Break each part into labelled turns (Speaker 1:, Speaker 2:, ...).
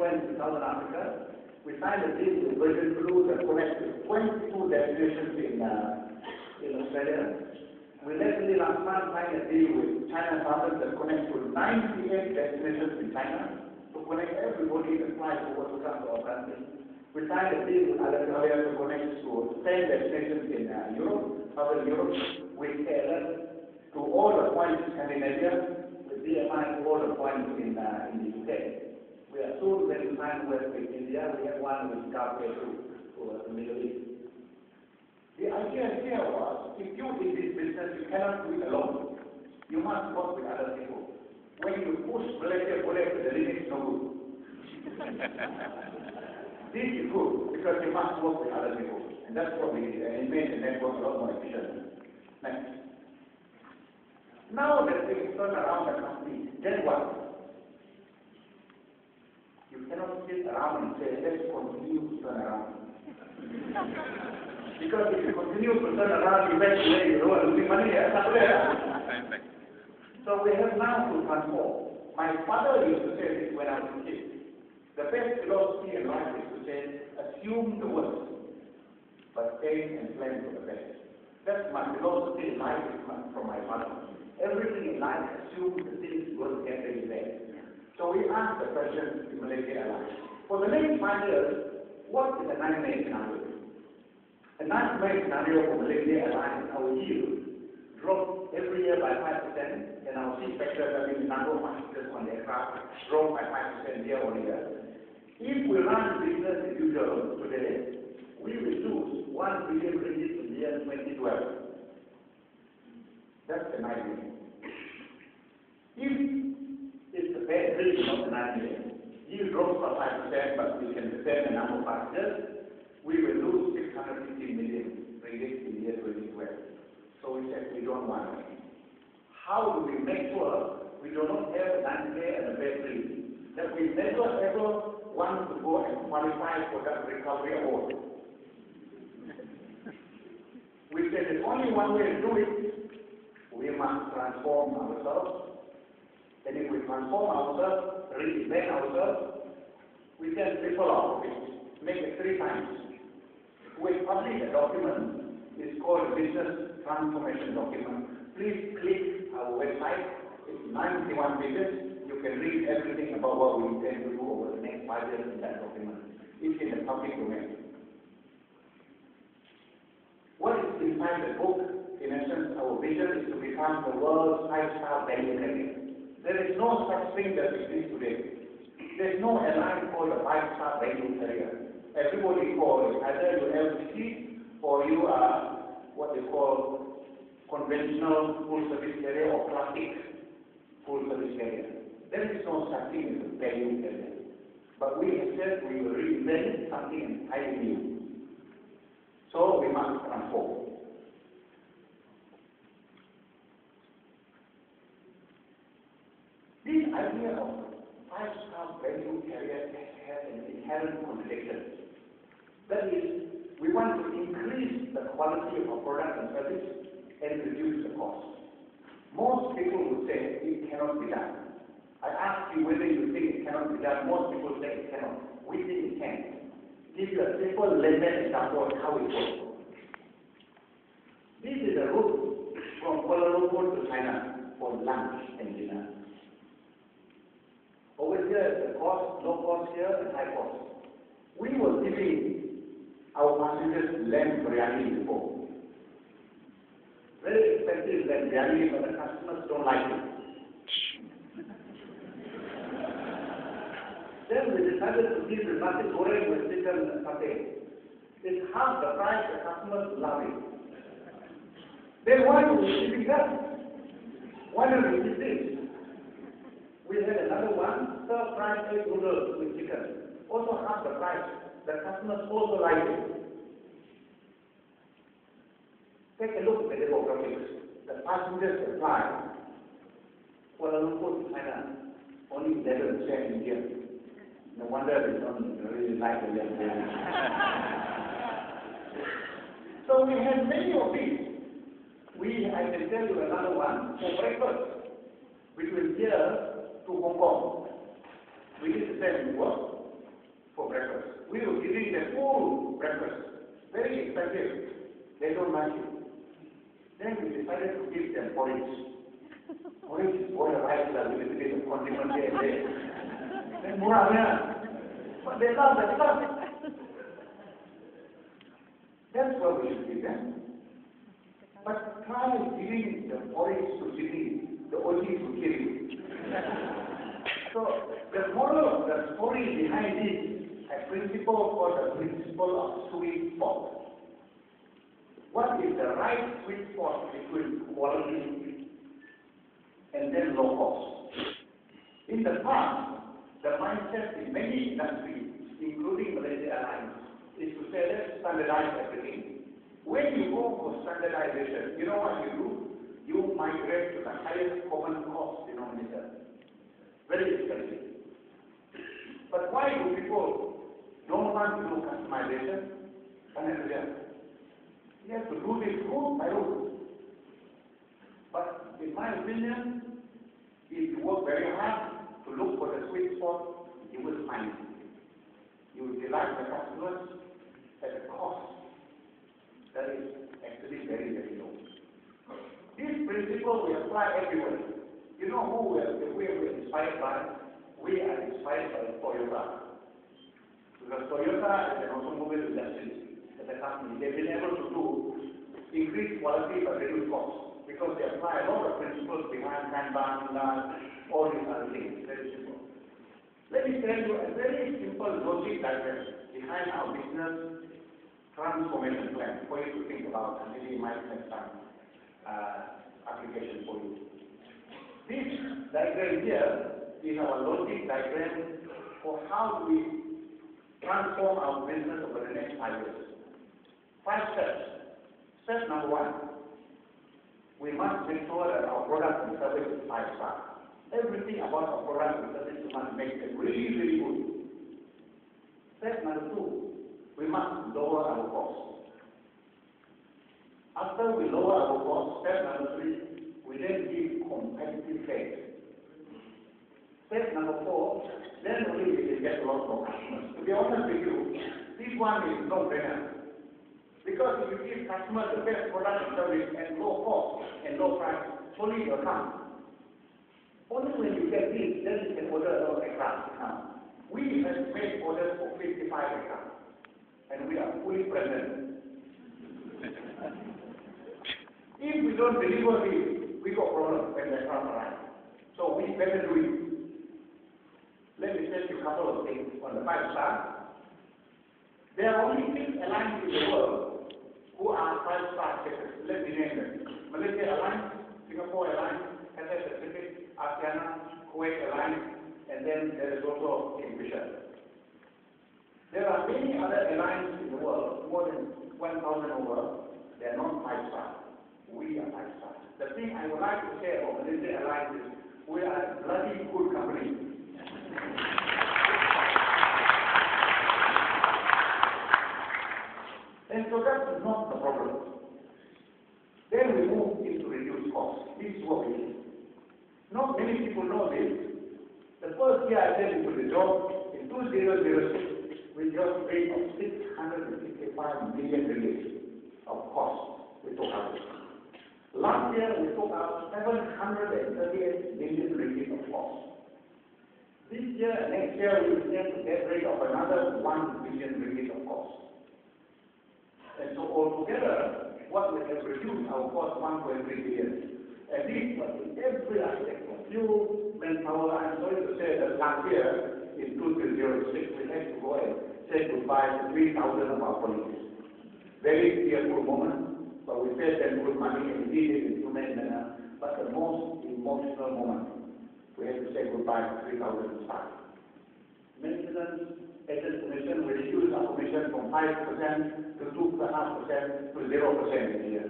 Speaker 1: went to Southern Africa. We signed a deal with Virgin Blue that connects with 22 destinations in Australia. We recently last month signed a deal with China Southern that connects to 98 destinations in China to connect everybody that flies over to come to our country. We signed a deal with Alexandria to connect to 10 destinations in Europe, Southern Europe, with KLM to all the points in Scandinavia, with BMI to all the points in the UK. We are soon going to sign with India. We have one with Govt to the Middle East. The idea here was, if you in this business, you cannot do it alone. You must work with other people. When you push Malaysia Boleh to the limit, it's no good. This is good, because you must work with other people. And that's what we did, and it made the network a lot more efficient. Next. Now that we turn around the company, then what? You cannot sit around and say, let's continue to turn around. Because if you continue to turn around, eventually you are losing money. So we have now to transform. My father used to say this when I was a kid. The best philosophy in life is to say, assume the worst, but aim and plan for the best. That's my philosophy in life from my father. Everything in life assumes the things going to get really bad. So we asked the question to Malaysia Airlines. For the next 5 years, what is the nightmare scenario? A nightmare scenario for Malaysia Airlines, our yield dropped every year by 5%, and our seat factor, the number of passengers on the aircraft, dropped by 5% year on year. If we run business as usual today, we will lose 1 billion ringgit in the year 2012. That's the nightmare. If it's a bad dream, not a nightmare, yield drops by 5%, but we can defend the number of passengers, we will lose 650 million ringgit in the year 2012. So we said we don't want it. How do we make sure we do not have a nightmare and a bad dream? That we never ever want to go and qualify for that recovery award. We said there's only one way to do it. We must transform ourselves. And if we transform ourselves, reinvent ourselves, we can triple our profits, make it 3 times. We publish a document, it's called a business transformation document. Please click our website, it's 91 pages. You can read everything about what we intend to do over the next 5 years in that document. It's in the public domain. What is inside the book? In essence, our vision is to become the world's 5-star value carrier. There is no such thing that exists today. There is no airline called a 5-star value carrier. Everybody calls either you LCC or you are what they call conventional full service carrier or classic full service carrier. There is no such thing as a value carrier. But we have said we will reinvent something entirely new. So we must transform. This idea of 5-star value carrier has an inherent contradiction. That is, we want to increase the quality of our product and service and reduce the cost. Most people would say it cannot be done. I ask you whether you think it cannot be done. Most people say it cannot. We think it can. Give you a simple layman example of how it works. This is a route from Kuala Lumpur to China for lunch and dinner. Over here is the cost, low cost here and high cost. We were giving our passengers lamb biryani before. Very expensive lamb biryani, but the customers don't like it. Then we decided to give the nasi goreng with chicken satay. It's half the price, the customers love it. Then why are we giving that? Why don't we give this? We had another one, stir-fried egg noodles with chicken. Also half the price. The customers also like it. Take a look at the demographics. The passengers supply Kuala Lumpur to China, only 11% India. No wonder they don't really like the lamb. So we had many of these. I can tell you another one for breakfast between here to Hong Kong. We did the same work. We were giving them full breakfast, very expensive. They don't like it. Then we decided to give them porridge. Porridge is boiled rice with a little bit of condiment here and there. Then murah, but they love that stuff. That's what we should give them. But try giving the porridge to Sydney, the OGs will kill you. So the moral of the story behind this, a principle called the principle of sweet spot. What is the right sweet spot between quality and then low cost? In the past, the mindset in many industries, including Malaysia Airlines, is to say let's standardize everything. When you go for standardization, you know what you do? You migrate to the highest common cost denominator. Very expensive. But why do people don't want to do customization? You have to do this route by route. But in my opinion, if you work very hard to look for the sweet spot, you will find it. You will delight the customers at a cost that is actually very, very low. This principle we apply everywhere. You know who we are inspired by? We are inspired by Toyota. Because Toyota is an automobile industry as a company. They've been able to do increase quality but reduce cost. Because they apply a lot of principles behind Kanban, all these other things. Very simple. Let me tell you a very simple logic diagram behind our business transformation plan for you to think about, and maybe it might have some application for you. This diagram here is our logic diagram for how we transform our business over the next 5 years. 5 steps. Step number 1, we must make sure that our product and service is 5-star. Everything about our product and service must make it really, really good. Step number 2, we must lower our costs. After we lower our costs, step number 3, we then give competitive fares. Step number 4, then only we can get a lot more customers. To be honest with you, this one is no-brainer. Because if you give customers the best product and service at low cost and low price, only will come. Only when you get this, then you can order a lot of aircraft now. We have made orders for 55 aircraft, and we are fully present. If we don't deliver this, we got problems when the aircraft arrive. So we better do it. Let me tell you a couple of things on the 5-star. There are only 6 airlines in the world who are 5-star status. Let me name them. Malaysia Airlines, Singapore Airlines, Cathay Pacific, Asiana, Kuwait Airlines, and then there is also Kingfisher. There are many other airlines in the world, more than 1,000 over. They are not 5-star. We are 5-star. The thing I would like to say about Malaysia Airlines is we are a bloody good company. And so that is not the problem. Then we move into reduced costs. This is what we do. Not many people know this. The first year I came into the job, in 2006, we got a rate of 665 million ringgit of cost we took out. Last year we took out 738 million ringgit of cost. This year, next year, we intend to get rid of another 1 billion ringgit of cost. And so altogether, what we have reduced our cost 1.3 billion. And this was in every aspect of fuel, manpower. I'm sorry to say that last year, in 2006, we had to go and say goodbye to 3,000 of our colleagues. Very tearful moment, but we paid them good money and we did it in humane manner. But the most emotional moment, we had to say goodbye to 3,000 staff. Maintenance, agent commission, we reduced our commission from 5% to 2.5% to 0% a year.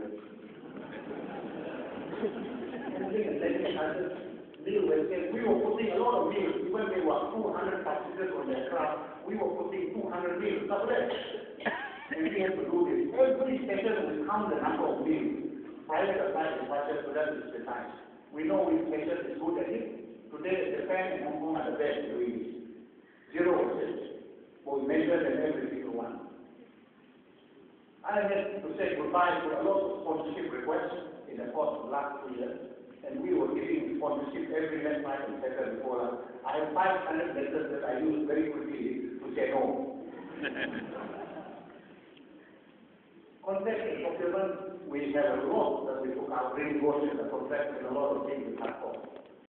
Speaker 1: We were putting a lot of meals, when there were 200 passengers on the aircraft, we were putting 200 meals, and we had to do this. Every station will count the number of meals. Private aside departure, so that is precise. We know which station is good at it. Today, Japan and Hong Kong are the best doing this. 0%. For measure in every single one. I had to say goodbye to a lot of sponsorship requests in the course of the last 2 years, and we were giving sponsorship every left, right, and center before. I have 500 letters that I use very quickly to say no. Contract and procurement, we have a lot that we took out, renegotiate the contract and a lot of things we cut off.